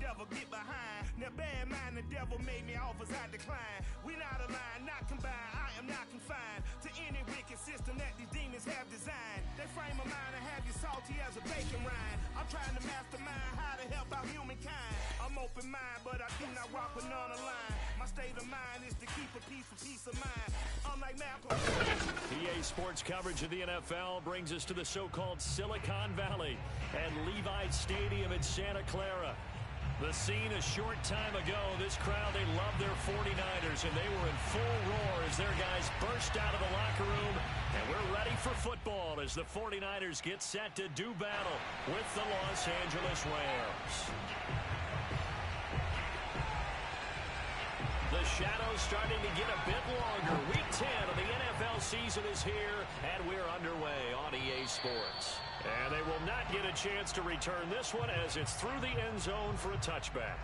devil, get behind. Now bad mind, the devil made me offers I decline. We not aligned, not combined, I am not confined to any wicked system that these demons have designed. They frame a mind and have you salty as a bacon rind. I'm trying to mastermind how to help out humankind. I'm open mind, but I do not rock with none aligned. My state of mind is to keep a peace for peace of mind. Unlike Malcolm. EA Sports coverage of the NFL brings us to the so-called Silicon Valley and Levi's Stadium in Santa Clara. The scene a short time ago, this crowd, they love their 49ers, and they were in full roar as their guys burst out of the locker room. And we're ready for football as the 49ers get set to do battle with the Los Angeles Rams. The shadow's starting to get a bit longer. Week 10 of the NFL season is here, and we're underway on EA Sports. And they will not get a chance to return this one as it's through the end zone for a touchback.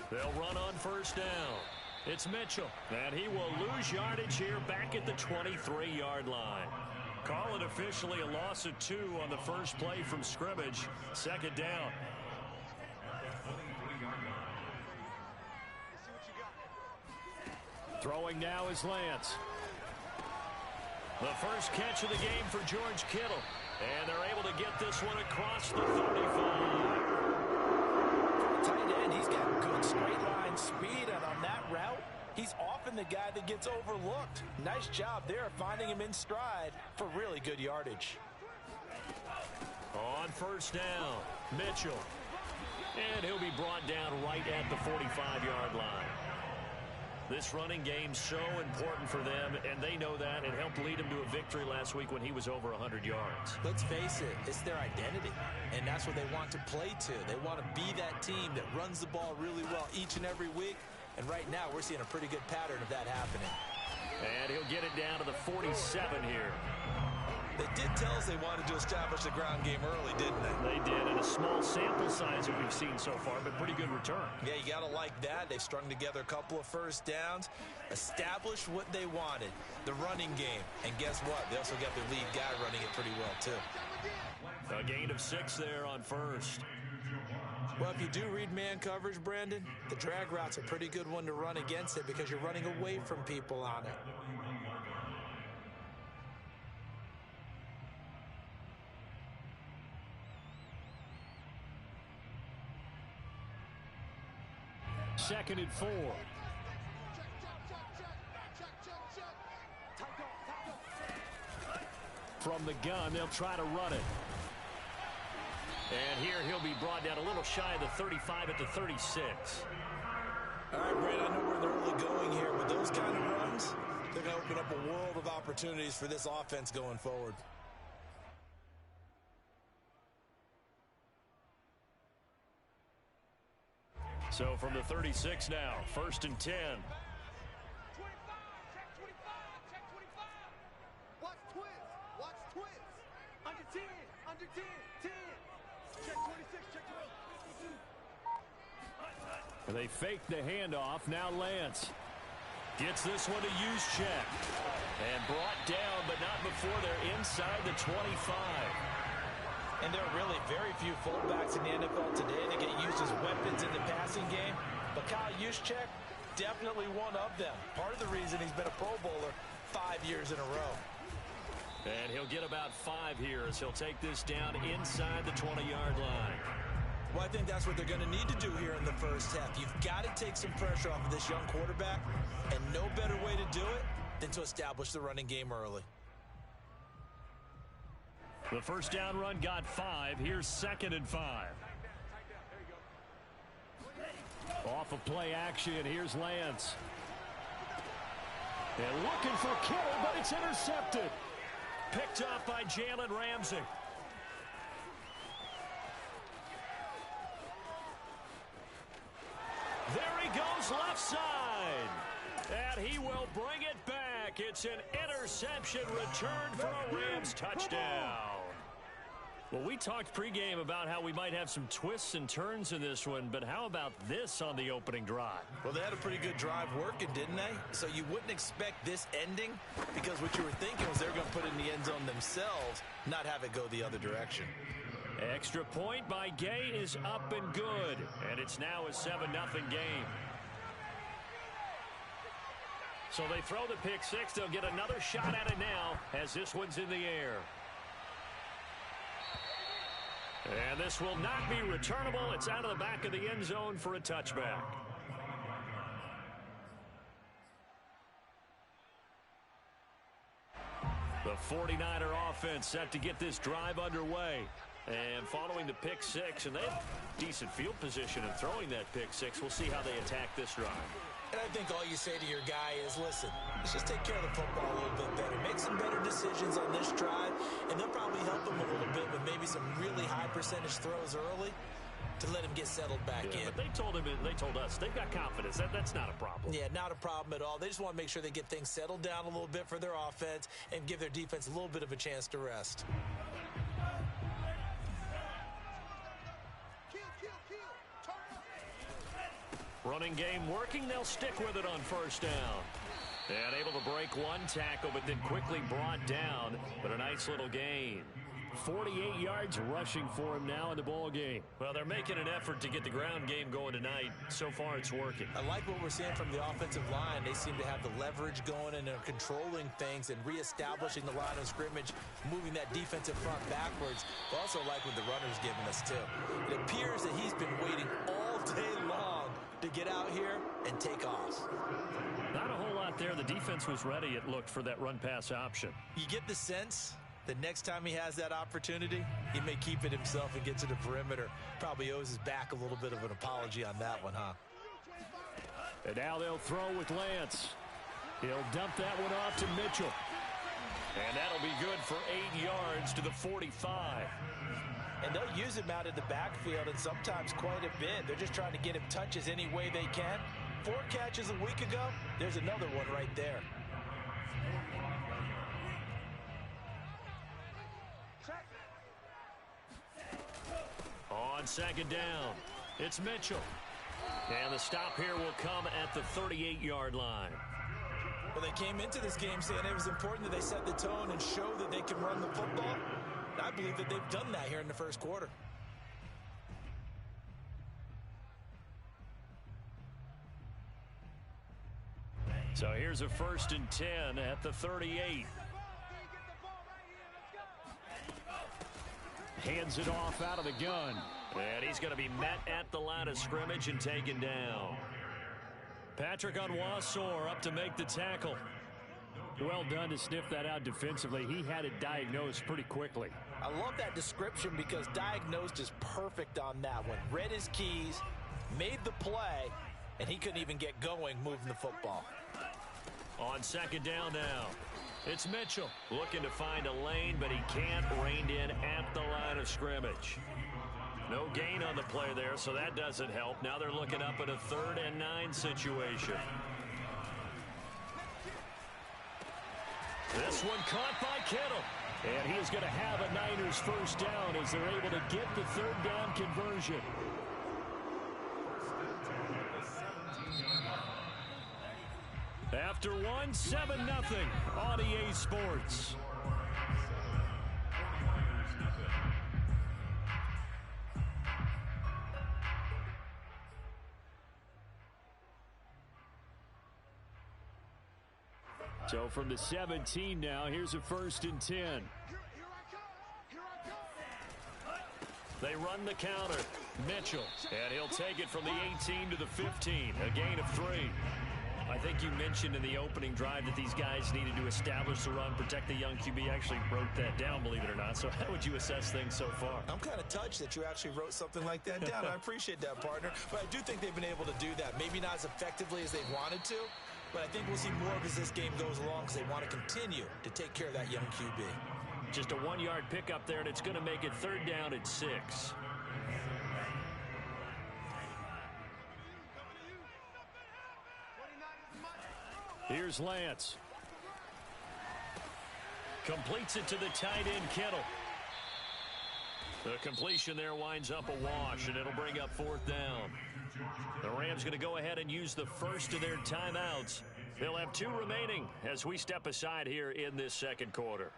They'll run on first down. It's Mitchell, and he will lose yardage here back at the 23-yard line. Call it officially a loss of 2 on the first play from scrimmage. Second down. Throwing now is Lance. The first catch of the game for George Kittle. And they're able to get this one across the 35. Tight end, he's got good straight line speed, and on that route, he's often the guy that gets overlooked. Nice job there finding him in stride for really good yardage. On first down, Mitchell. And he'll be brought down right at the 45-yard line. This running game's so important for them, and they know that. It helped lead him to a victory last week when he was over 100 yards. Let's face it, it's their identity, and that's what they want to play to. They want to be that team that runs the ball really well each and every week, and right now we're seeing a pretty good pattern of that happening. And he'll get it down to the 47 here. They did tell us they wanted to establish the ground game early, didn't they? They did, in a small sample size that we've seen so far, but pretty good return. Yeah, you got to like that. They strung together a couple of first downs, established what they wanted, the running game. And guess what? They also got their lead guy running it pretty well, too. A gain of 6 there on first. Well, if you do read man coverage, Brandon, the drag route's a pretty good one to run against it because you're running away from people on it. Second and 4. From the gun, they'll try to run it. And here he'll be brought down a little shy of the 35 at the 36. All right, Brandon, I know we're in the early going here. With those kind of runs, they're going to open up a world of opportunities for this offense going forward. So from the 36 now, first and 10. 25, check 25, check 25. Watch twist. Under 10, under 10, 10. Check 26, check 22. And they fake the handoff. Now Lance gets this one to Juszczyk. And brought down, but not before they're inside the 25. And there are really very few fullbacks in the NFL today that get used as weapons in the passing game. But Kyle Juszczyk, definitely one of them. Part of the reason he's been a Pro Bowler 5 years in a row. And he'll get about 5 here as he'll take this down inside the 20-yard line. Well, I think that's what they're going to need to do here in the first half. You've got to take some pressure off of this young quarterback, and no better way to do it than to establish the running game early. The first down run got 5. Here's second and 5. Off of play action, here's Lance. And looking for Kittle, but it's intercepted. Picked up by Jalen Ramsey. There he goes left side. And he will bring it back. It's an interception return for a Rams touchdown. Well, we talked pregame about how we might have some twists and turns in this one, but how about this on the opening drive? Well, they had a pretty good drive working, didn't they? So you wouldn't expect this ending, because what you were thinking was they're going to put it in the end zone themselves, not have it go the other direction. Extra point by Gay is up and good, and it's now a 7-0 game. So they throw the pick six. They'll get another shot at it now as this one's in the air. And this will not be returnable. It's out of the back of the end zone for a touchback. The 49er offense set to get this drive underway. And following the pick six, and they have decent field position in throwing that pick six. We'll see how they attack this drive. And I think all you say to your guy is, listen, let's just take care of the football a little bit better. Make some better decisions on this drive, and they'll probably help him a little bit with maybe some really high percentage throws early to let him get settled back in. But they told us they've got confidence. That's not a problem. Yeah, not a problem at all. They just want to make sure they get things settled down a little bit for their offense and give their defense a little bit of a chance to rest. Running game working. They'll stick with it on first down. And able to break one tackle, but then quickly brought down. But a nice little gain. 48 yards rushing for him now in the ball game. Well, they're making an effort to get the ground game going tonight. So far, it's working. I like what we're seeing from the offensive line. They seem to have the leverage going and are controlling things and reestablishing the line of scrimmage, moving that defensive front backwards. I also like what the runner's giving us, too. It appears that he's been waiting all day long to get out here and take off. Not a whole lot there. The defense was ready, it looked, for that run-pass option. You get the sense the next time he has that opportunity, he may keep it himself and get to the perimeter. Probably owes his back a little bit of an apology on that one, huh? And now they'll throw with Lance. He'll dump that one off to Mitchell. And that'll be good for 8 yards to the 45. And they'll use him out in the backfield, and sometimes quite a bit. They're just trying to get him touches any way they can. 4 catches a week ago. There's another one right there. On second down, it's Mitchell. And the stop here will come at the 38-yard line. Well, they came into this game saying it was important that they set the tone and show that they can run the football. I believe that they've done that here in the first quarter. So here's a 1st and 10 at the 38. Hands it off out of the gun. And he's going to be met at the line of scrimmage and taken down. Patrick Onwuasor up to make the tackle. Well done to sniff that out defensively. He had it diagnosed pretty quickly. I love that description because diagnosed is perfect on that one. Read his keys, made the play, and he couldn't even get going moving the football. On second down now, it's Mitchell looking to find a lane, but he can't. Reined in at the line of scrimmage. No gain on the play there, so that doesn't help. Now they're looking up at a 3rd and 9 situation. This one caught by Kittle. And he is going to have a Niners first down as they're able to get the 3rd down conversion. After one, 7-0 on EA Sports. So from the 17 now, here's a 1st and 10. They run the counter. Mitchell, and he'll take it from the 18 to the 15, a gain of 3. I think you mentioned in the opening drive that these guys needed to establish the run, protect the young QB. I actually wrote that down, believe it or not. So how would you assess things so far? I'm kind of touched that you actually wrote something like that down. I appreciate that, partner. But I do think they've been able to do that. Maybe not as effectively as they wanted to, but I think we'll see more of as this game goes along because they want to continue to take care of that young QB. Just a 1-yard pickup there, and it's going to make it 3rd down at 6. Here's Lance. Completes it to the tight end, Kittle. The completion there winds up a wash, and it'll bring up 4th down. The Rams going to go ahead and use the first of their timeouts. They'll have 2 remaining as we step aside here in this second quarter.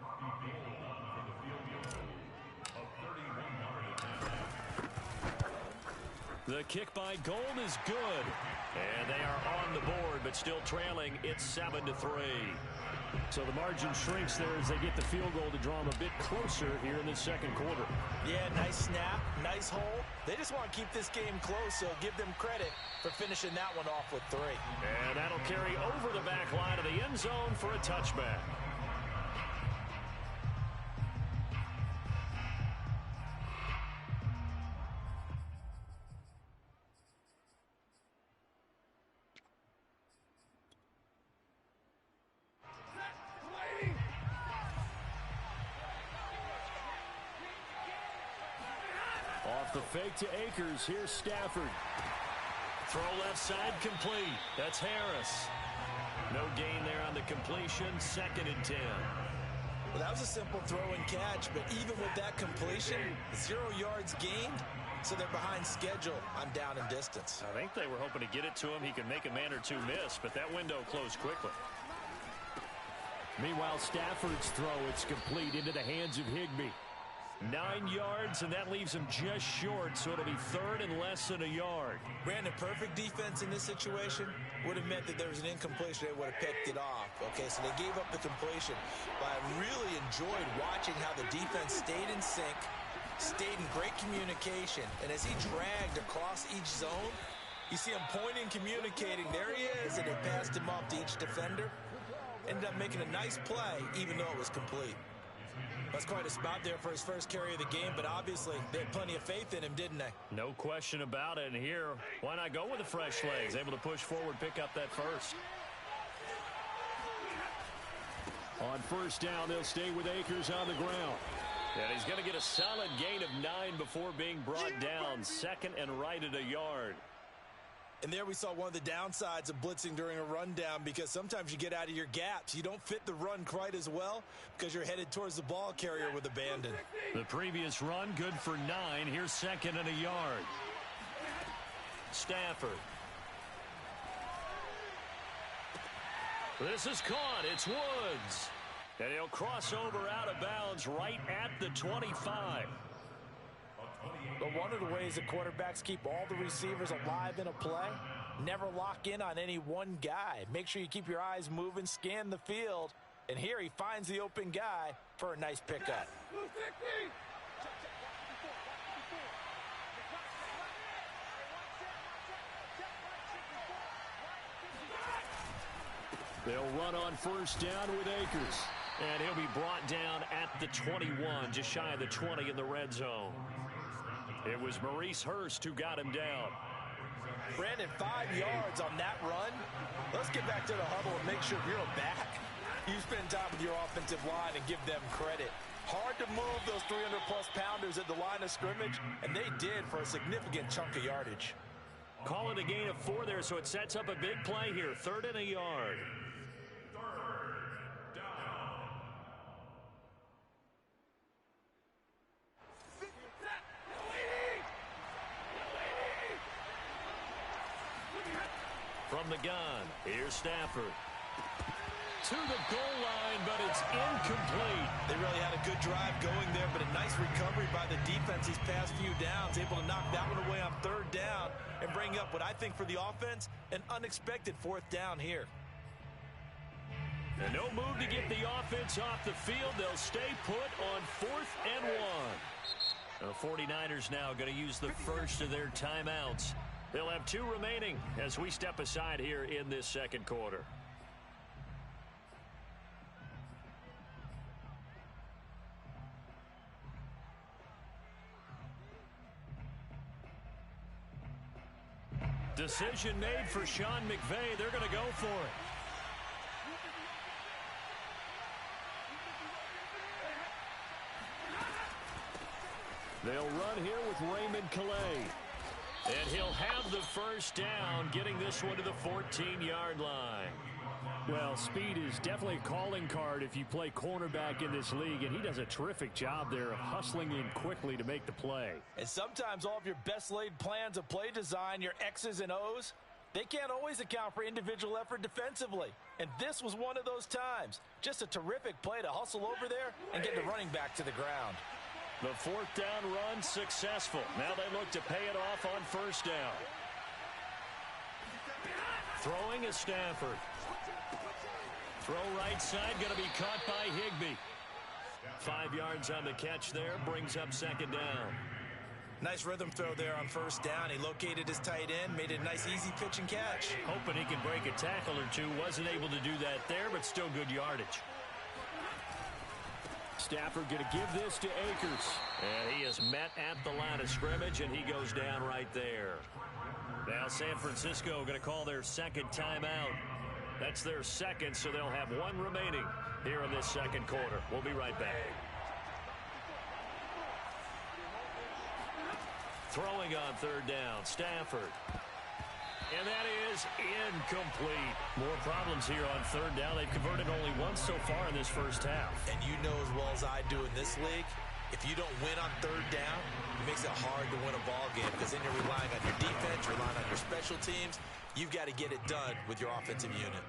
The kick by Gold is good. And they are on the board, but still trailing. It's 7-3. So the margin shrinks there as they get the field goal to draw them a bit closer here in the second quarter. Yeah, nice snap, nice hole. They just want to keep this game close, so give them credit for finishing that one off with 3. And that'll carry over the back line of the end zone for a touchback. Off the fake to Akers. Here's Stafford. Throw left side complete. That's Harris. No gain there on the completion. 2nd and 10. Well, that was a simple throw and catch, but even with that completion, 0 yards gained, so they're behind schedule on down and distance. I think they were hoping to get it to him. He could make a man or 2 miss, but that window closed quickly. Meanwhile, Stafford's throw, it's complete into the hands of Higbee. 9 yards, and that leaves him just short, so it'll be 3rd and less than a yard. Brandon, perfect defense in this situation would have meant that there was an incompletion. They would have picked it off. Okay, so they gave up the completion. But I really enjoyed watching how the defense stayed in sync, stayed in great communication, and as he dragged across each zone, you see him pointing, communicating. There he is, and they passed him off to each defender. Ended up making a nice play, even though it was complete. That's quite a spot there for his first carry of the game, but obviously they had plenty of faith in him, didn't they? No question about it. And here, why not go with the fresh legs? Able to push forward, pick up that first. On 1st down, they'll stay with Akers on the ground. And he's going to get a solid gain of 9 before being brought down. 2nd and right at a yard. And there we saw one of the downsides of blitzing during a rundown, because sometimes you get out of your gaps. You don't fit the run quite as well because you're headed towards the ball carrier with abandon. The previous run, good for 9. Here's 2nd and a yard. Stafford. This is caught. It's Woods. And he'll cross over out of bounds right at the 25. But one of the ways that quarterbacks keep all the receivers alive in a play, never lock in on any one guy. Make sure you keep your eyes moving, scan the field, and here he finds the open guy for a nice pickup. They'll run on 1st down with Akers. And he'll be brought down at the 21, just shy of the 20 in the red zone. It was Maurice Hurst who got him down. Brandon, 5 yards on that run. Let's get back to the huddle and make sure you're back. You spend time with your offensive line and give them credit. Hard to move those 300-plus pounders at the line of scrimmage, and they did for a significant chunk of yardage. Call it a gain of 4 there, so it sets up a big play here. 3rd and a yard. From the gun, here's Stafford. To the goal line, but it's incomplete. They really had a good drive going there, but a nice recovery by the defense these past few downs, able to knock that one away on 3rd down and bring up what I think for the offense, an unexpected 4th down here. And no move to get the offense off the field. They'll stay put on 4th and 1. The 49ers now going to use the first of their timeouts. They'll have 2 remaining as we step aside here in this second quarter. Decision made for Sean McVay. They're going to go for it. They'll run here with Raymond Calais. And he'll have the first down, getting this one to the 14-yard line. Well, speed is definitely a calling card if you play cornerback in this league, and he does a terrific job there of hustling in quickly to make the play. And sometimes all of your best laid plans of play design, your X's and O's, they can't always account for individual effort defensively. And this was one of those times. Just a terrific play to hustle over there and get the running back to the ground. The fourth down run successful. Now they look to pay it off on first down. Throwing is Stafford. Throw right side, going to be caught by Higbee. 5 yards on the catch there, brings up second down. Nice rhythm throw there on first down. He located his tight end, made it a nice easy pitch and catch. Hoping he can break a tackle or two. Wasn't able to do that there, but still good yardage. Stafford going to give this to Akers. And he is met at the line of scrimmage, and he goes down right there. Now San Francisco going to call their second timeout. That's their second, so they'll have one remaining here in this second quarter. We'll be right back. Throwing on third down, Stafford. And that is incomplete. More problems here on third down. They've converted only once so far in this first half. And you know as well as I do in this league, if you don't win on third down, it makes it hard to win a ball game because then you're relying on your defense, relying on your special teams. You've got to get it done with your offensive unit.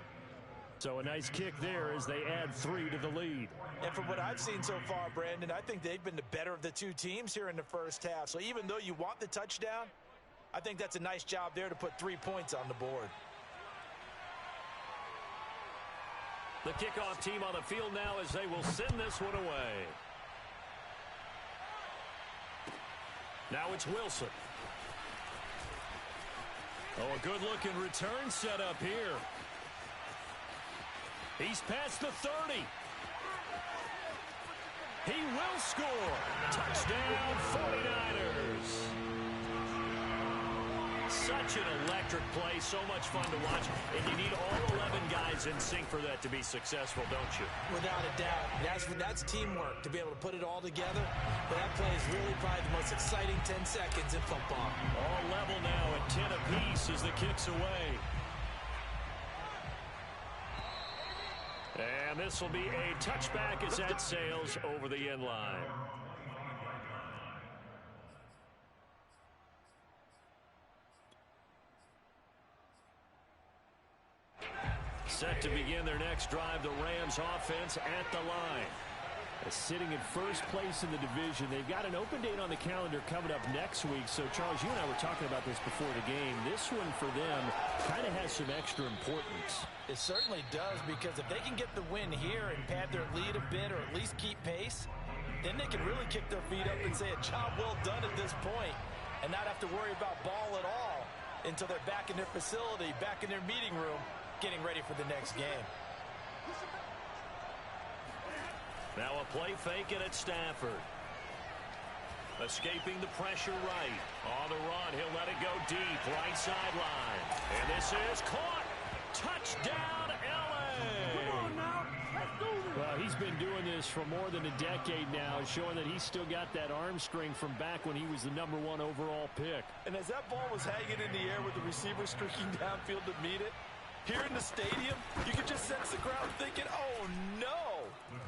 So a nice kick there as they add 3 to the lead. And from what I've seen so far, Brandon, I think they've been the better of the two teams here in the first half. So even though you want the touchdown, I think that's a nice job there to put 3 points on the board. The kickoff team on the field now as they will send this one away. Now it's Wilson. Oh, a good-looking return set up here. He's past the 30. He will score. Touchdown, 49ers. Such an electric play, so much fun to watch. And you need all 11 guys in sync for that to be successful, don't you? Without a doubt. That's teamwork to be able to put it all together. But that play is really probably the most exciting 10 seconds in football. All level now at 10 apiece as the kick's away. And this will be a touchback as that sails over the end line. Set to begin their next drive, the Rams offense at the line. Sitting in first place in the division. They've got an open date on the calendar coming up next week. So, Charles, you and I were talking about this before the game. This one for them kind of has some extra importance. It certainly does, because if they can get the win here and pad their lead a bit or at least keep pace, then they can really kick their feet up and say a job well done at this point and not have to worry about ball at all until they're back in their facility, back in their meeting room, getting ready for the next game. Now a play fake and it's Stafford. Escaping the pressure right. On the run, he'll let it go deep. Right sideline. And this is caught. Touchdown, LA! Come on now. Let's do this. Well, he's been doing this for more than a decade now, showing that he's still got that arm strength from back when he was the #1 overall pick. And as that ball was hanging in the air with the receiver streaking downfield to meet it, here in the stadium, you could just sense the crowd thinking, oh, no.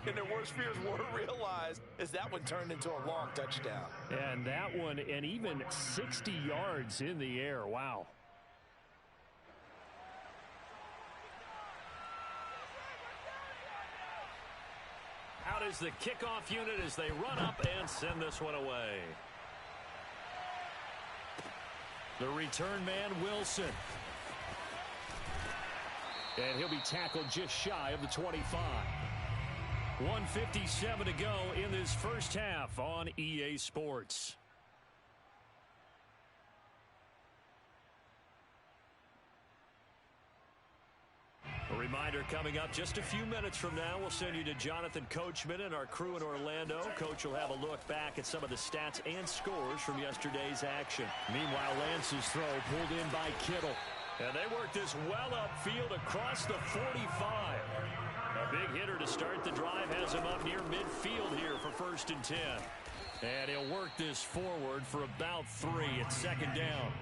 And their worst fears were realized as that one turned into a long touchdown. And that one, and even 60 yards in the air. Wow. Out is the kickoff unit as they run up and send this one away. The return man, Wilson. And he'll be tackled just shy of the 25. 1:57 to go in this first half on EA Sports. A reminder coming up just a few minutes from now, we'll send you to Jonathan Coachman and our crew in Orlando. Coach will have a look back at some of the stats and scores from yesterday's action. Meanwhile, Lance's throw pulled in by Kittle. And they work this well upfield across the 45. A big hitter to start the drive has him up near midfield here for 1st and 10. And he'll work this forward for about 3 at second down.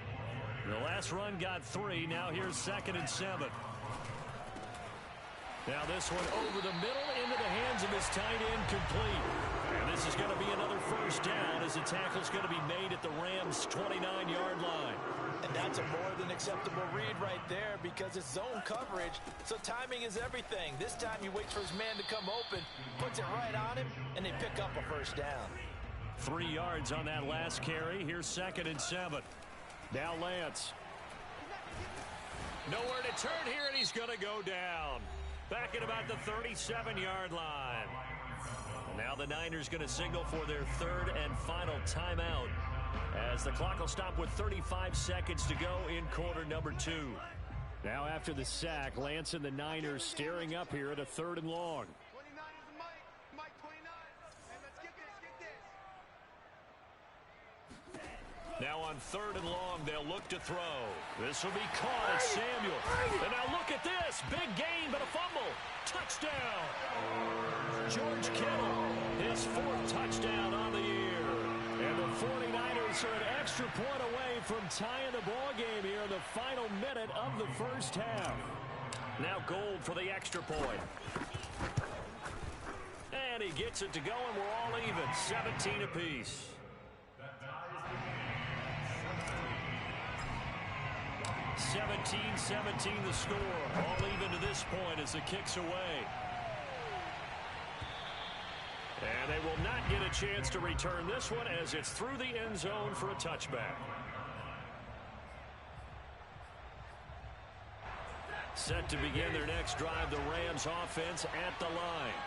The last run got 3. Now here's 2nd and 7. Now this one over the middle into the hands of his tight end, complete. And this is going to be another first down as the tackle's going to be made at the Rams' 29-yard line. And that's a more than acceptable read right there because it's zone coverage, so timing is everything. This time he waits for his man to come open, puts it right on him, and they pick up a first down. 3 yards on that last carry. Here's 2nd and 7. Now Lance. Nowhere to turn here, and he's going to go down. Back at about the 37-yard line. Now the Niners going to signal for their 3rd and final timeout as the clock will stop with 35 seconds to go in quarter number 2. Now after the sack, Lance and the Niners staring up here at a 3rd and long. 29 is Mike 29. Hey, let's get this. Now on 3rd and long, they'll look to throw. This will be caught at Samuel. And now look at this. Big gain, but a fumble. Touchdown. George Kittle, his 4th touchdown on the year. And the 49ers are an extra point away from tying the ball game here in the final minute of the first half. Now Gold for the extra point. And he gets it to go, and we're all even. 17 apiece. (17-17) the score. All even to this point as the kick's away. And they will not get a chance to return this one as it's through the end zone for a touchback. Set to begin their next drive, the Rams offense at the line.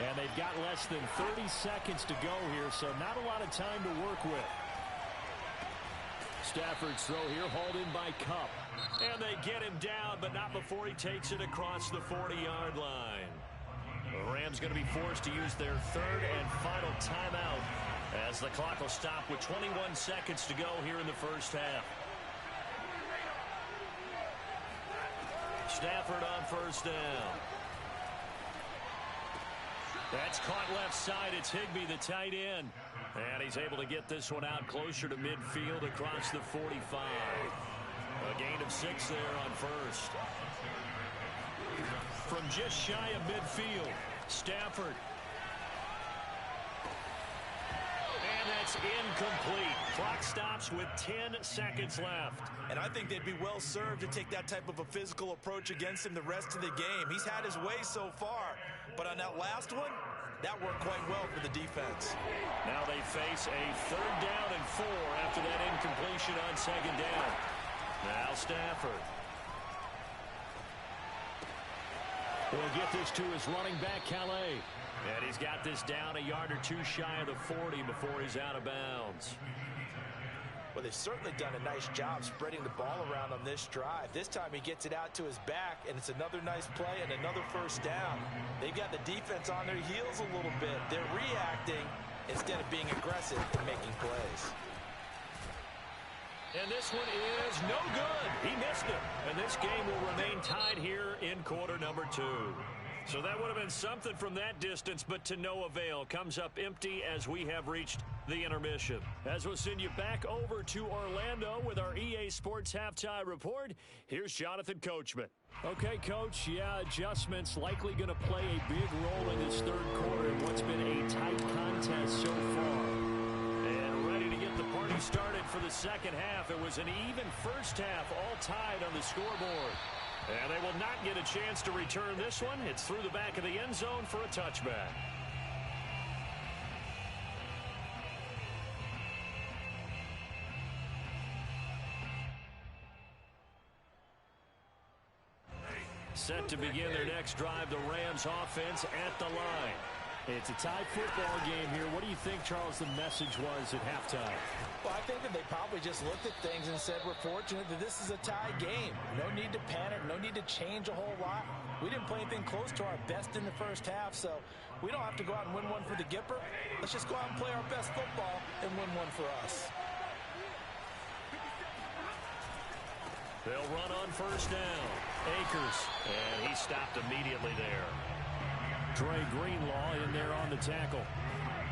And they've got less than 30 seconds to go here, so not a lot of time to work with. Stafford's throw here hauled in by Kupp. And they get him down, but not before he takes it across the 40-yard line. The Rams going to be forced to use their 3rd and final timeout as the clock will stop with 21 seconds to go here in the first half. Stafford on first down. That's caught left side. It's Higbee, the tight end. And he's able to get this one out closer to midfield across the 45. A gain of 6 there on first. From just shy of midfield, Stafford. And that's incomplete. Clock stops with 10 seconds left. And I think they'd be well served to take that type of a physical approach against him the rest of the game. He's had his way so far, but on that last one, that worked quite well for the defense. Now they face a 3rd down and 4 after that incompletion on 2nd down. Now Stafford. He'll get this to his running back, Calais. And he's got this down a yard or 2 shy of the 40 before he's out of bounds. Well, they've certainly done a nice job spreading the ball around on this drive. This time he gets it out to his back, and it's another nice play and another first down. They've got the defense on their heels a little bit. They're reacting instead of being aggressive and making plays. And this one is no good. He missed it. And this game will remain tied here in quarter number 2. So that would have been something from that distance, but to no avail. Comes up empty as we have reached the intermission. As we'll send you back over to Orlando with our EA Sports Halftime Report, here's Jonathan Coachman. Okay, Coach, adjustments likely going to play a big role in this 3rd quarter in what's been a tight contest so far. And ready to get the party started for the 2nd half. It was an even first half, all tied on the scoreboard. And they will not get a chance to return this one. It's through the back of the end zone for a touchback. Set to begin their next drive, the Rams offense at the line. It's a tie football game here. What do you think, Charles, the message was at halftime? Well, I think that they probably just looked at things and said, we're fortunate that this is a tie game. No need to panic, no need to change a whole lot. We didn't play anything close to our best in the first half, so we don't have to go out and win one for the Gipper. Let's just go out and play our best football and win one for us. They'll run on first down. Akers, and he stopped immediately there. Trey Greenlaw in there on the tackle.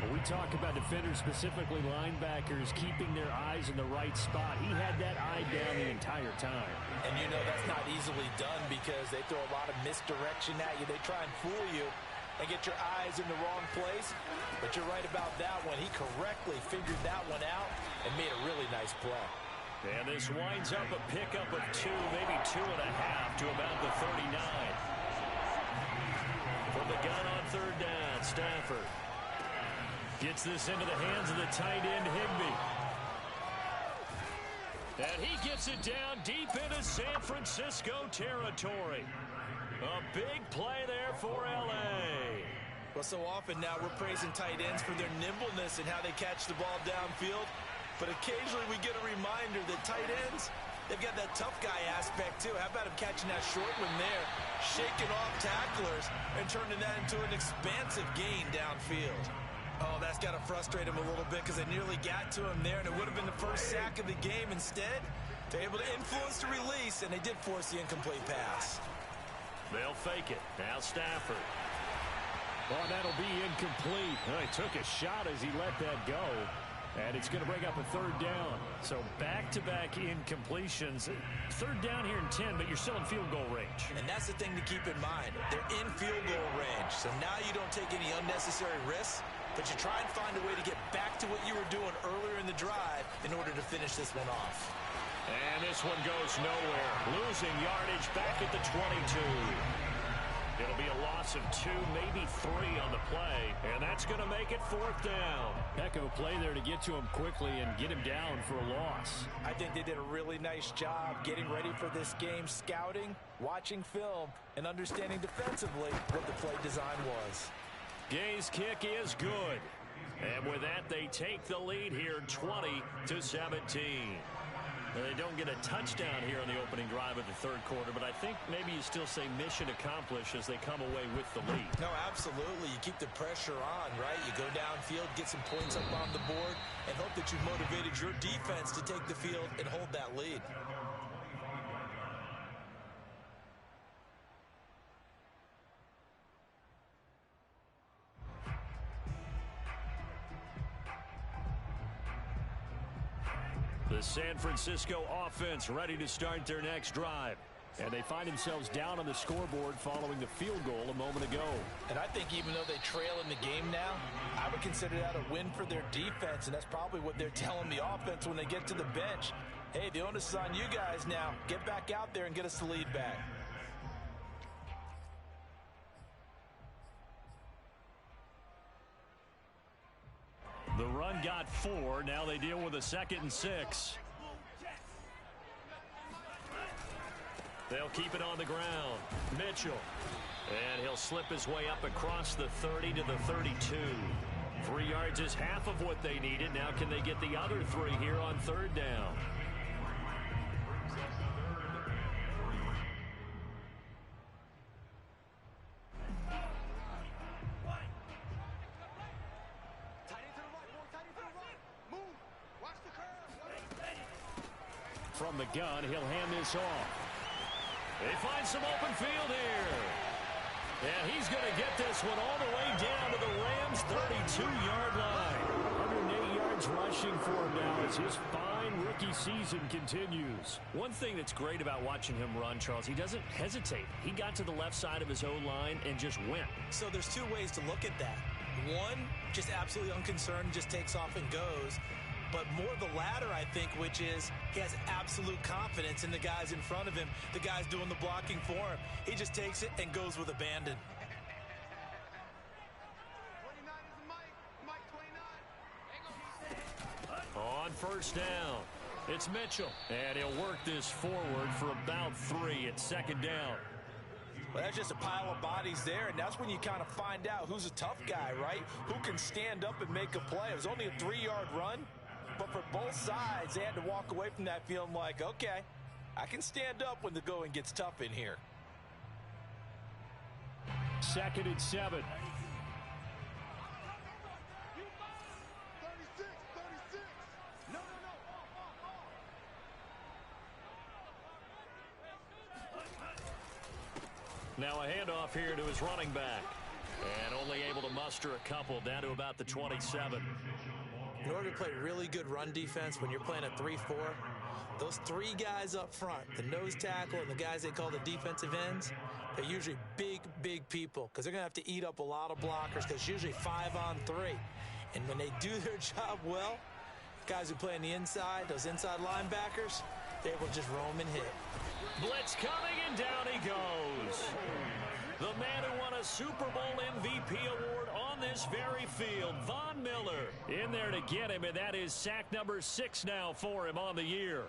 When we talk about defenders, specifically linebackers, keeping their eyes in the right spot, he had that eye down the entire time. And you know that's not easily done because they throw a lot of misdirection at you. They try and fool you and get your eyes in the wrong place. But you're right about that one. He correctly figured that one out and made a really nice play. And this winds up a pickup of 2, maybe 2.5 to about the 39. From the gun on third down, Stafford gets this into the hands of the tight end, Higbee. And he gets it down deep into San Francisco territory. A big play there for L.A. Well, so often now we're praising tight ends for their nimbleness and how they catch the ball downfield. But occasionally we get a reminder that tight ends, they've got that tough guy aspect too. How about him catching that short one there, shaking off tacklers, and turning that into an expansive gain downfield? Oh, that's got to frustrate him a little bit because they nearly got to him there, and it would have been the first sack of the game. Instead, they're able to influence the release, and they did force the incomplete pass. They'll fake it. Now Stafford. Oh, that'll be incomplete. He took a shot as he let that go. And it's going to bring up a third down. So back-to-back incompletions. Third down here in 10, but you're still in field goal range. And that's the thing to keep in mind. They're in field goal range. So now you don't take any unnecessary risks, but you try and find a way to get back to what you were doing earlier in the drive in order to finish this one off. And this one goes nowhere. Losing yardage back at the 22. It'll be a loss of 2, maybe 3 on the play, and that's going to make it fourth down. Heck of a play there to get to him quickly and get him down for a loss. I think they did a really nice job getting ready for this game, scouting, watching film, and understanding defensively what the play design was. Gay's kick is good. And with that, they take the lead here 20-17. They don't get a touchdown here on the opening drive of the third quarter, but I think maybe you still say mission accomplished as they come away with the lead. No, absolutely. You keep the pressure on, right? You go downfield, get some points up on the board, and hope that you've motivated your defense to take the field and hold that lead. The San Francisco offense ready to start their next drive. And they find themselves down on the scoreboard following the field goal a moment ago. And I think even though they trail in the game now, I would consider that a win for their defense, and that's probably what they're telling the offense when they get to the bench. Hey, the onus is on you guys now. Get back out there and get us the lead back. The run got 4. Now they deal with a 2nd and 6. They'll keep it on the ground. Mitchell. And he'll slip his way up across the 30 to the 32. 3 yards is half of what they needed. Now can they get the other 3 here on third down? From the gun, he'll hand this off. They find some open field here. And he's going to get this one all the way down to the Rams' 32-yard line. 108 yards rushing for him now as his fine rookie season continues. One thing that's great about watching him run, Charles, he doesn't hesitate. He got to the left side of his O-line and just went. So there's 2 ways to look at that. One, just absolutely unconcerned, just takes off and goes. But more the latter, I think, which is he has absolute confidence in the guys in front of him, the guys doing the blocking for him. He just takes it and goes with abandon. 29 is Mike 29. On first down, it's Mitchell. And he'll work this forward for about 3 at 2nd down. Well, that's just a pile of bodies there, and that's when you kind of find out who's a tough guy, right? Who can stand up and make a play. It was only a 3-yard run. But for both sides, they had to walk away from that feeling like, okay, I can stand up when the going gets tough in here. 2nd and 7. 36. No. Now a handoff here to his running back. And only able to muster a couple, down to about the 27. In order to play really good run defense when you're playing a 3-4, those three guys up front, the nose tackle and the guys they call the defensive ends, they're usually big people because they're going to have to eat up a lot of blockers because usually 5-on-3. And when they do their job well, guys who play on the inside, those inside linebackers, they will just roam and hit. Blitz coming, and down he goes. The man who won a Super Bowl MVP award on this very field, Von Miller, in there to get him, and that is sack number 6 now for him on the year.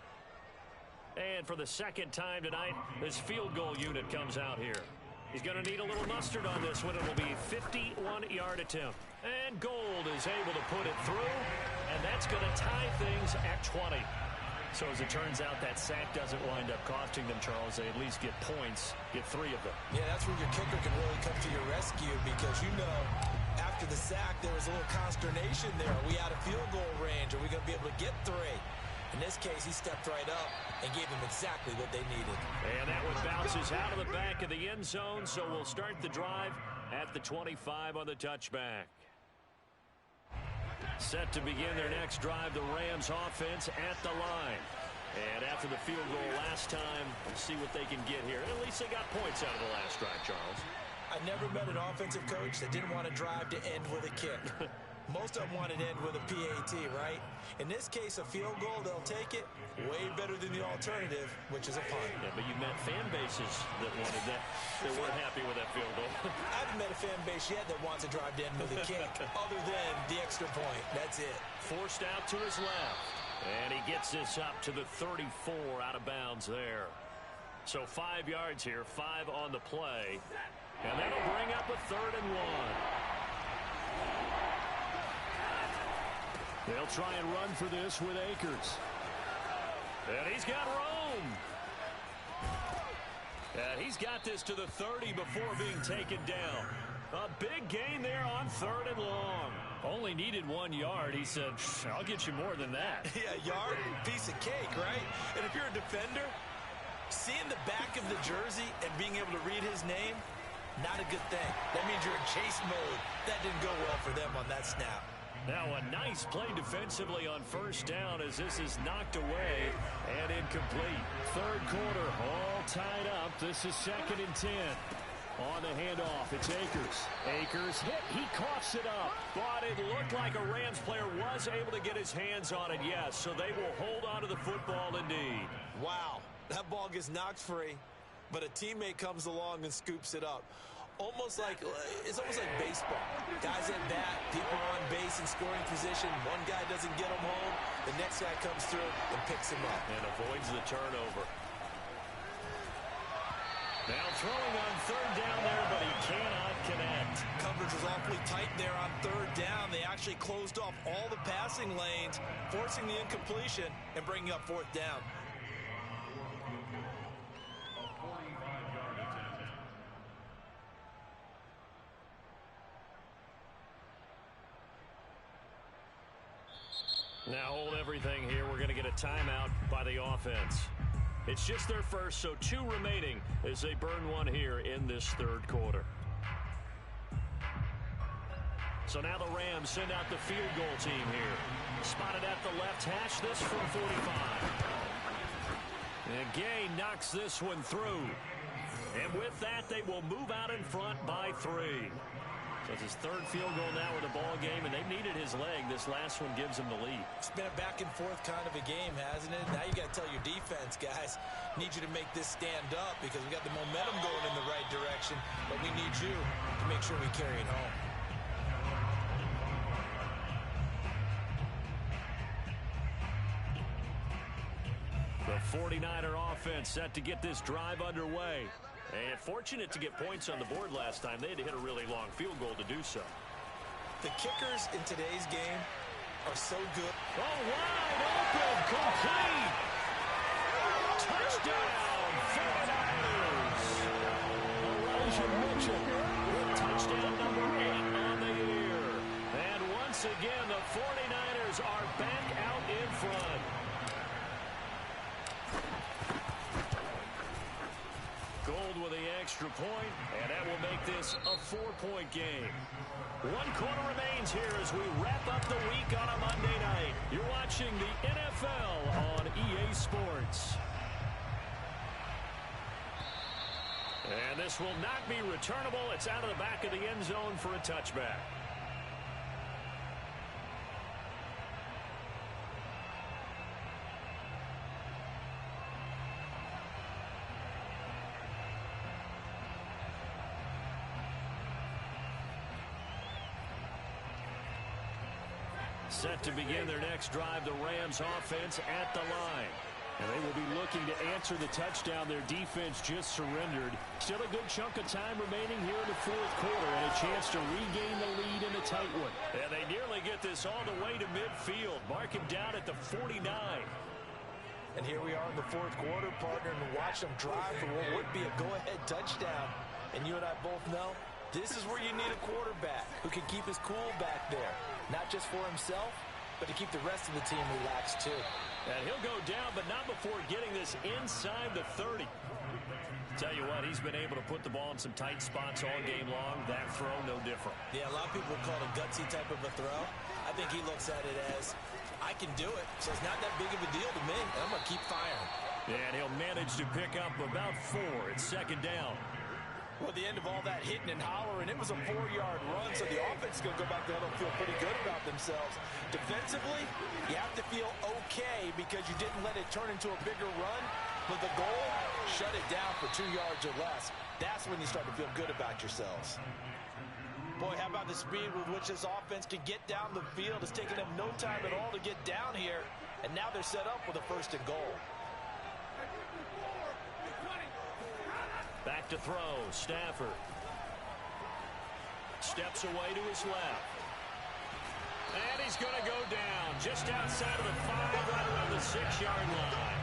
And for the second time tonight, this field goal unit comes out here. He's going to need a little mustard on this one. It will be a 51-yard attempt. And Gold is able to put it through, and that's going to tie things at 20. So as it turns out, that sack doesn't wind up costing them, Charles. They at least get points, get 3 of them. Yeah, that's where your kicker can really come to your rescue because, you know, after the sack, there was a little consternation there. Are we out of field goal range? Are we going to be able to get 3? In this case, he stepped right up and gave them exactly what they needed. And that one bounces out of the back of the end zone, so we'll start the drive at the 25 on the touchback. Set to begin their next drive, the Rams offense at the line. And after the field goal last time, we'll see what they can get here. At least they got points out of the last drive, Charles. I never met an offensive coach that didn't want to drive to end with a kick. Most of them want to end with a PAT, right? In this case, a field goal, they'll take it. Way better than the alternative, which is a punt. Yeah, but you met fan bases that wanted that. They weren't happy with that field goal. I haven't met a fan base yet that wants to drive to end with a kick, other than the extra point. That's it. Forced out to his left. And he gets this up to the 34 out of bounds there. So 5 yards here, 5 on the play. And that'll bring up a 3rd and 1. They'll try and run for this with Akers. And he's got Rome. And he's got this to the 30 before being taken down. A big gain there on 3rd and long. Only needed 1 yard. He said, I'll get you more than that. Yeah, yard, piece of cake, right? And if you're a defender, seeing the back of the jersey and being able to read his name, not a good thing. That means you're in chase mode. That didn't go well for them on that snap. Now a nice play defensively on 1st down as this is knocked away and incomplete. 3rd quarter, all tied up. This is 2nd and 10. On the handoff, it's Akers. Akers hit, he coughs it up. But it looked like a Rams player was able to get his hands on it, yes. So they will hold on to the football indeed. Wow, that ball gets knocked free, but a teammate comes along and scoops it up. It's almost like baseball. Guys at bat, people on base in scoring position. One guy doesn't get him home. The next guy comes through and picks him up. And avoids the turnover. Now throwing on 3rd down there, but he cannot connect. Coverage was awfully tight there on 3rd down. They actually closed off all the passing lanes, forcing the incompletion and bringing up 4th down. Now hold everything here. We're going to get a timeout by the offense. It's just their first, so 2 remaining as they burn 1 here in this 3rd quarter. So now the Rams send out the field goal team here. Spotted at the left hash, this from 45. And Gay knocks this one through. And with that, they will move out in front by 3. So it's his 3rd field goal now in the ball game, and they needed his leg. This last one gives him the lead. It's been a back and forth kind of a game, hasn't it? Now you got to tell your defense, guys, need you to make this stand up because we got the momentum going in the right direction, but we need you to make sure we carry it home. The 49er offense set to get this drive underway. And fortunate to get points on the board last time. They had to hit a really long field goal to do so. The kickers in today's game are so good. Oh, wide open, complete. Touchdown, 49ers. Elijah Mitchell with touchdown number 8 on the year. And once again, the 49ers are back out in front. Gold with the extra point, and that will make this a 4-point game. 1 quarter remains here as we wrap up the week on a Monday night. You're watching the NFL on EA Sports. And this will not be returnable. It's out of the back of the end zone for a touchback. Set to begin their next drive, the Rams offense at the line. And they will be looking to answer the touchdown their defense just surrendered. Still a good chunk of time remaining here in the 4th quarter and a chance to regain the lead in a tight one. And they nearly get this all the way to midfield. Mark him down at the 49. And here we are in the 4th quarter, partner, and watch them drive for what would be a go-ahead touchdown. And you and I both know this is where you need a quarterback who can keep his cool back there. Not just for himself, but to keep the rest of the team relaxed too. And he'll go down, but not before getting this inside the 30. Tell you what, he's been able to put the ball in some tight spots all game long. That throw, no different. Yeah, a lot of people call it a gutsy type of a throw. I think he looks at it as, I can do it, so it's not that big of a deal to me, and I'm going to keep firing. And he'll manage to pick up about 4. It's 2nd down. Well, at the end of all that hitting and hollering, it was a 4-yard run, so the offense is going to go back there and feel pretty good about themselves. Defensively, you have to feel okay because you didn't let it turn into a bigger run, but the goal, shut it down for 2 yards or less. That's when you start to feel good about yourselves. Boy, how about the speed with which this offense can get down the field? It's taken them no time at all to get down here, and now they're set up with a 1st and goal. Back to throw, Stafford. Steps away to his left. And he's going to go down just outside of the 5, right around the 6-yard line.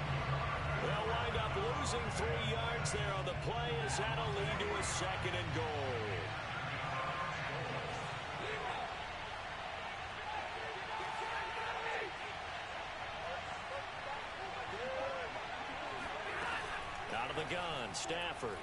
They'll wind up losing 3 yards there on the play as that'll lead to a 2nd and goal. Out of the gun, Stafford.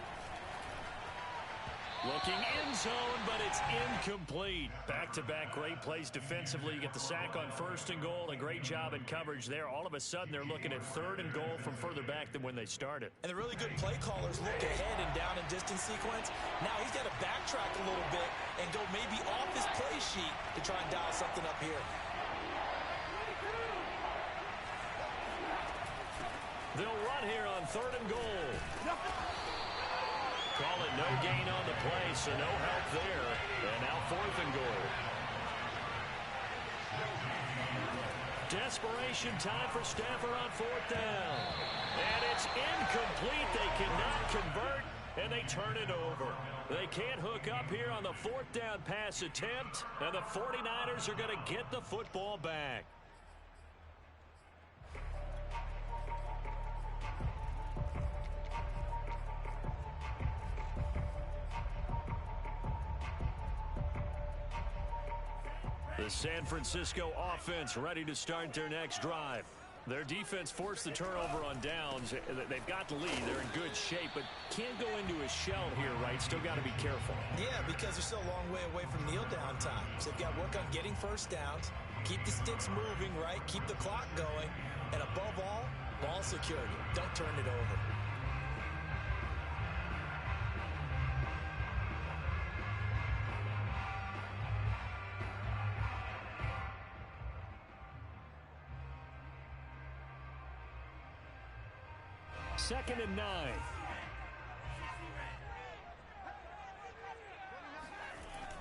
Looking in zone, but it's incomplete. Back-to-back great plays defensively. You get the sack on 1st and goal. A great job in coverage there. All of a sudden, they're looking at 3rd and goal from further back than when they started. And the really good play callers look ahead and down and distance sequence. Now he's got to backtrack a little bit and go maybe off his play sheet to try and dial something up here. They'll run here on 3rd and goal. Call it no gain on the play, so no help there. And now 4th and goal. Desperation time for Stafford on 4th down. And it's incomplete. They cannot convert, and they turn it over. They can't hook up here on the 4th down pass attempt, and the 49ers are going to get the football back. The San Francisco offense ready to start their next drive. Their defense forced the turnover on downs. They've got the lead. They're in good shape, but can't go into a shell here, right? Still got to be careful. Yeah, because they're still a long way away from kneel down time. So they've got to work on getting 1st downs, keep the sticks moving, right? Keep the clock going, and above all, ball security. Don't turn it over. Second and 9.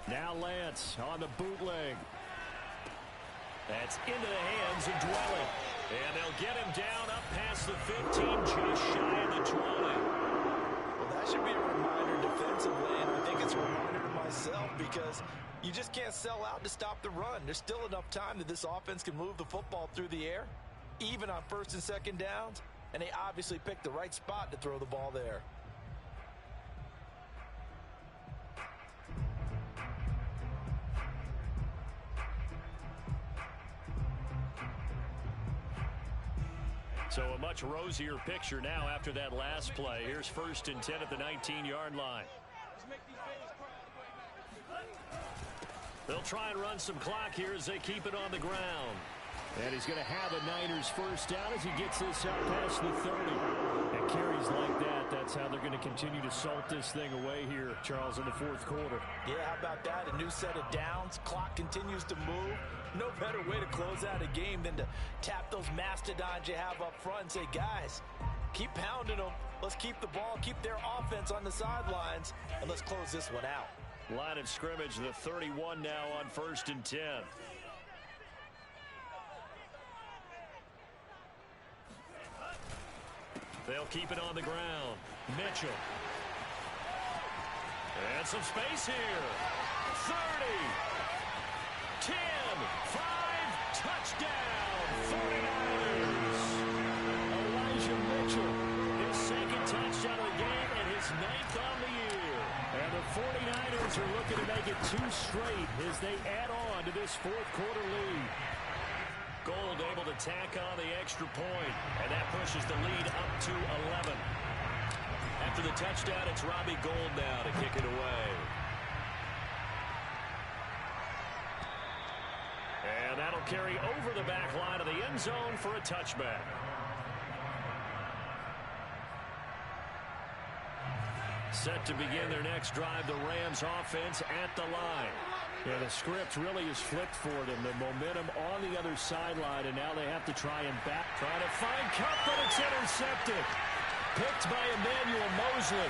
Now Lance on the bootleg. That's into the hands of Dwelling. And they'll get him down up past the 15, just shy of the 20. Well, that should be a reminder defensively, and I think it's a reminder to myself because you just can't sell out to stop the run. There's still enough time that this offense can move the football through the air, even on 1st and 2nd downs. And they obviously picked the right spot to throw the ball there. So a much rosier picture now after that last play. Here's 1st and 10 at the 19-yard line. They'll try and run some clock here as they keep it on the ground. And he's going to have a Niners first down as he gets this out past the 30. And carries like that, that's how they're going to continue to salt this thing away here, Charles, in the 4th quarter. Yeah, how about that? A new set of downs. Clock continues to move. No better way to close out a game than to tap those mastodons you have up front and say, guys, keep pounding them. Let's keep the ball, keep their offense on the sidelines, and let's close this one out. Line of scrimmage, the 31 now on 1st and 10. They'll keep it on the ground. Mitchell. And some space here. 30. 10. 5. Touchdown. 49ers. Elijah Mitchell. His 2nd touchdown of the game and his 9th on the year. And the 49ers are looking to make it 2 straight as they add on to this 4th quarter lead. Gold able to tack on the extra point, and that pushes the lead up to 11. After the touchdown, it's Robbie Gould now to kick it away. And that'll carry over the back line of the end zone for a touchback. Set to begin their next drive, the Rams offense at the line. Yeah, the script really is flipped for them. The momentum on the other sideline, and now they have to try and back. Trying to find Cup, but it's intercepted. Picked by Emmanuel Mosley.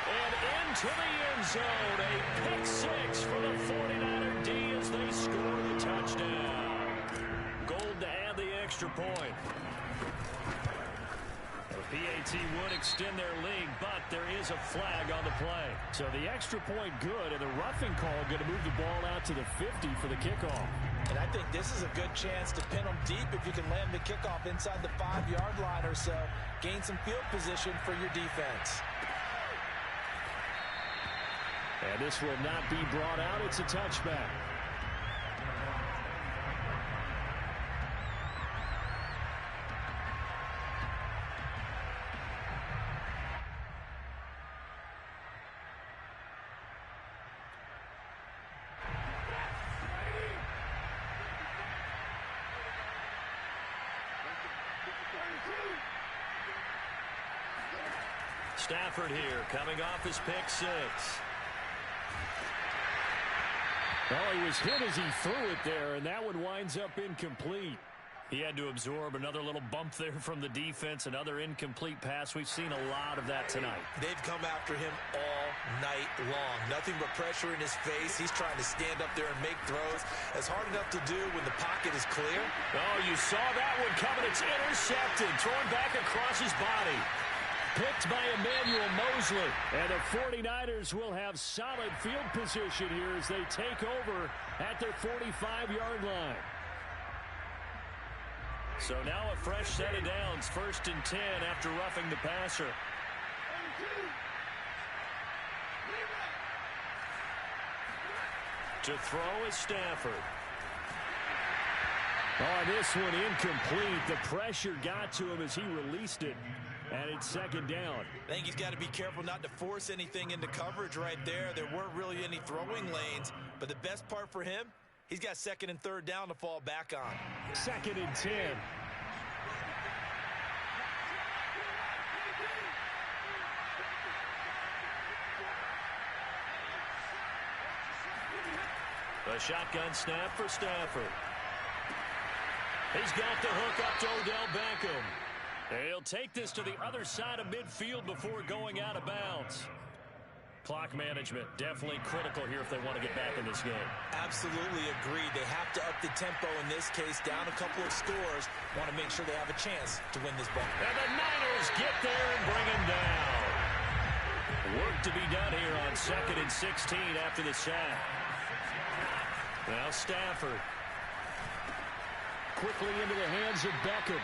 And into the end zone. A pick 6 for the 49er D as they score the touchdown. Gold to add the extra point. PAT would extend their lead, but there is a flag on the play. So the extra point good, and the roughing call going to move the ball out to the 50 for the kickoff. And I think this is a good chance to pin them deep if you can land the kickoff inside the 5-yard line or so. Gain some field position for your defense. And this will not be brought out. It's a touchback. Stafford here, coming off his pick 6. Oh, he was hit as he threw it there, and that one winds up incomplete. He had to absorb another little bump there from the defense, another incomplete pass. We've seen a lot of that tonight. They've come after him all night long. Nothing but pressure in his face. He's trying to stand up there and make throws. It's hard enough to do when the pocket is clear. Oh, you saw that one coming. It's intercepted. Thrown back across his body. Picked by Emmanuel Mosley. And the 49ers will have solid field position here as they take over at their 45-yard line. So now a fresh set of downs. 1st and 10 after roughing the passer. To throw is Stafford. Oh, this one incomplete. The pressure got to him as he released it. And it's 2nd down. I think he's got to be careful not to force anything into coverage right there. There weren't really any throwing lanes. But the best part for him, he's got 2nd and 3rd down to fall back on. 2nd and 10. A shotgun snap for Stafford. He's got the hook up to Odell Beckham. He'll take this to the other side of midfield before going out of bounds. Clock management definitely critical here if they want to get back in this game. Absolutely agreed. They have to up the tempo in this case, down a couple of scores. Want to make sure they have a chance to win this ball. And the Niners get there and bring him down. Work to be done here on 2nd and 16 after the sack. Now Stafford. Quickly into the hands of Beckham.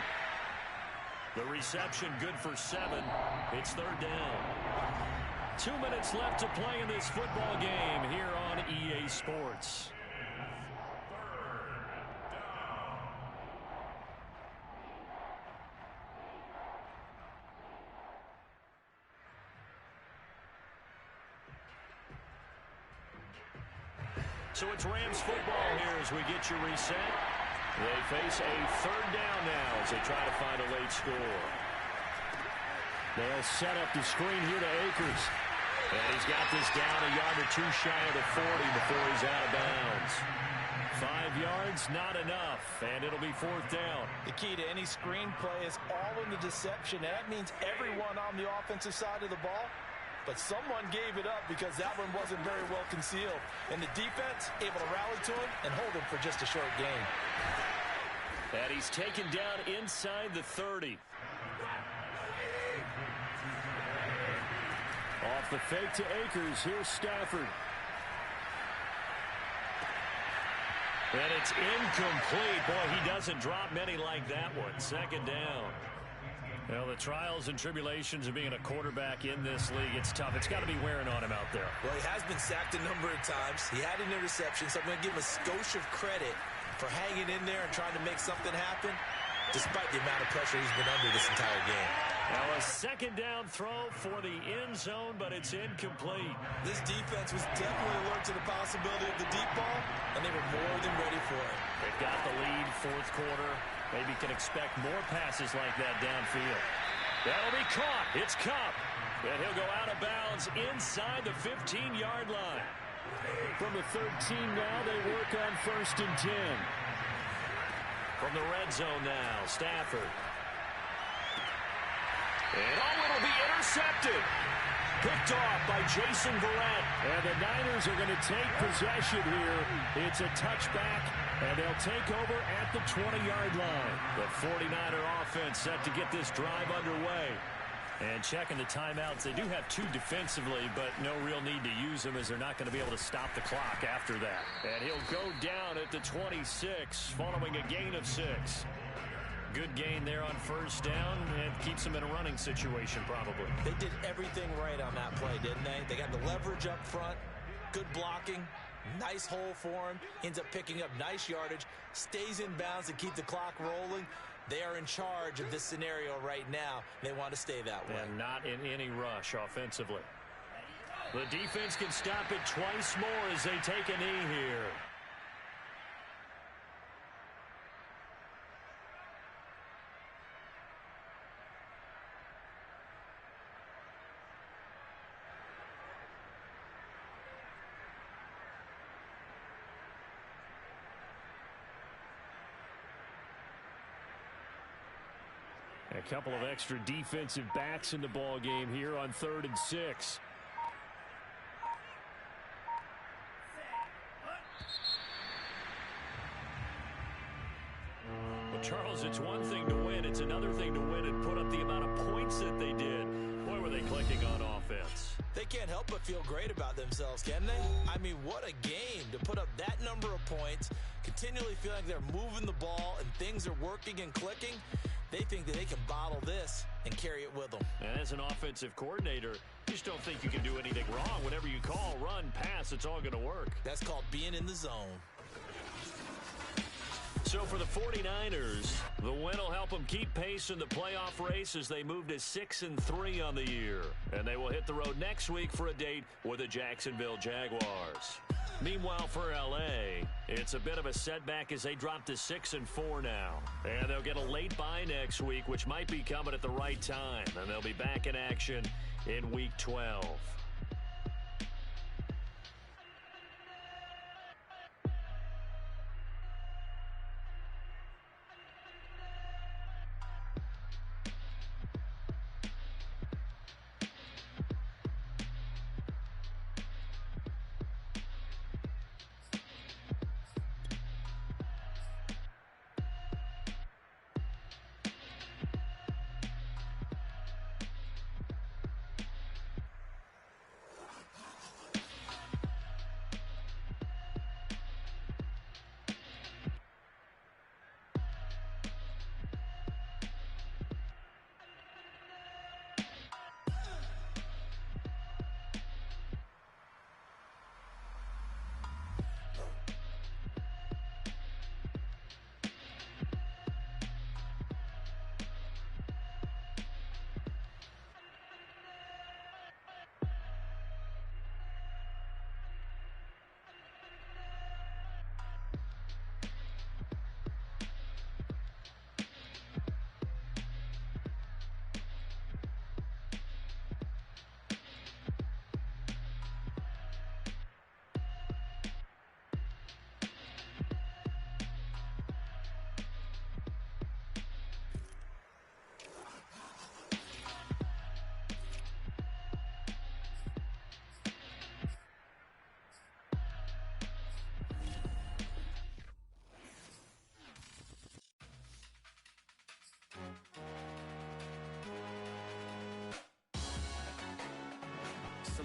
The reception good for 7. It's 3rd down. 2 minutes left to play in this football game here on EA Sports. So it's Rams football here as we get you reset. They face a third down now as they try to find a late score. They'll set up the screen here to Akers. And he's got this down a yard or two shy of the 40 before he's out of bounds. 5 yards, not enough, and it'll be fourth down. The key to any screen play is all in the deception. That means everyone on the offensive side of the ball, but someone gave it up because that one wasn't very well concealed. And the defense able to rally to him and hold him for just a short gain. And he's taken down inside the 30. Off the fake to Akers, here's Stafford. And it's incomplete. Boy, he doesn't drop many like that one. Second down. Well, the trials and tribulations of being a quarterback in this league, it's tough. It's got to be wearing on him out there. Well, he has been sacked a number of times. He had an interception, so I'm going to give him a skosh of credit for hanging in there and trying to make something happen, despite the amount of pressure he's been under this entire game. Now a second down throw for the end zone, but it's incomplete. This defense was definitely alert to the possibility of the deep ball, and they were more than ready for it. They've got the lead, fourth quarter. Maybe can expect more passes like that downfield. That'll be caught. It's Kupp. And he'll go out of bounds inside the 15-yard line. From the 13 now, they work on 1st and 10. From the red zone now, Stafford. And it'll be intercepted. Picked off by Jason Verrett. And the Niners are going to take possession here. It's a touchback, and they'll take over at the 20-yard line. The 49er offense set to get this drive underway. And checking the timeouts, they do have 2 defensively, but no real need to use them as they're not going to be able to stop the clock after that. And he'll go down at the 26 following a gain of 6. Good gain there on first down and keeps them in a running situation probably. They did everything right on that play, didn't they? They got the leverage up front, good blocking, nice hole for him, ends up picking up nice yardage, stays in bounds to keep the clock rolling. They are in charge of this scenario right now. They want to stay that way. And not in any rush offensively. The defense can stop it twice more as they take a knee here. A couple of extra defensive backs in the ball game here on 3rd and 6. Well, Charles, it's one thing to win. It's another thing to win and put up the amount of points that they did. Boy, were they clicking on offense. They can't help but feel great about themselves, can they? I mean, what a game to put up that number of points, continually feeling like they're moving the ball and things are working and clicking. They think that they can bottle this and carry it with them. And as an offensive coordinator, you just don't think you can do anything wrong. Whatever you call, run, pass, it's all going to work. That's called being in the zone. So for the 49ers, the win will help them keep pace in the playoff race as they move to 6-3 on the year. And they will hit the road next week for a date with the Jacksonville Jaguars. Meanwhile, for L.A., it's a bit of a setback as they drop to 6-4 now. And they'll get a late bye next week, which might be coming at the right time. And they'll be back in action in Week 12.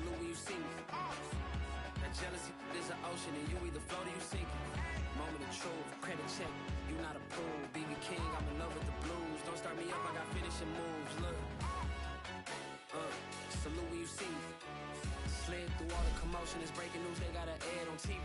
salute when you see me. That jealousy is an ocean, and you either float or you sink. Moment of truth, credit check, you not approved. BB King, I'm in love with the blues. Don't start me up, I got finishing moves. Look, salute when you see me. Slid through all the commotion, it's breaking news, they got an ad on TV.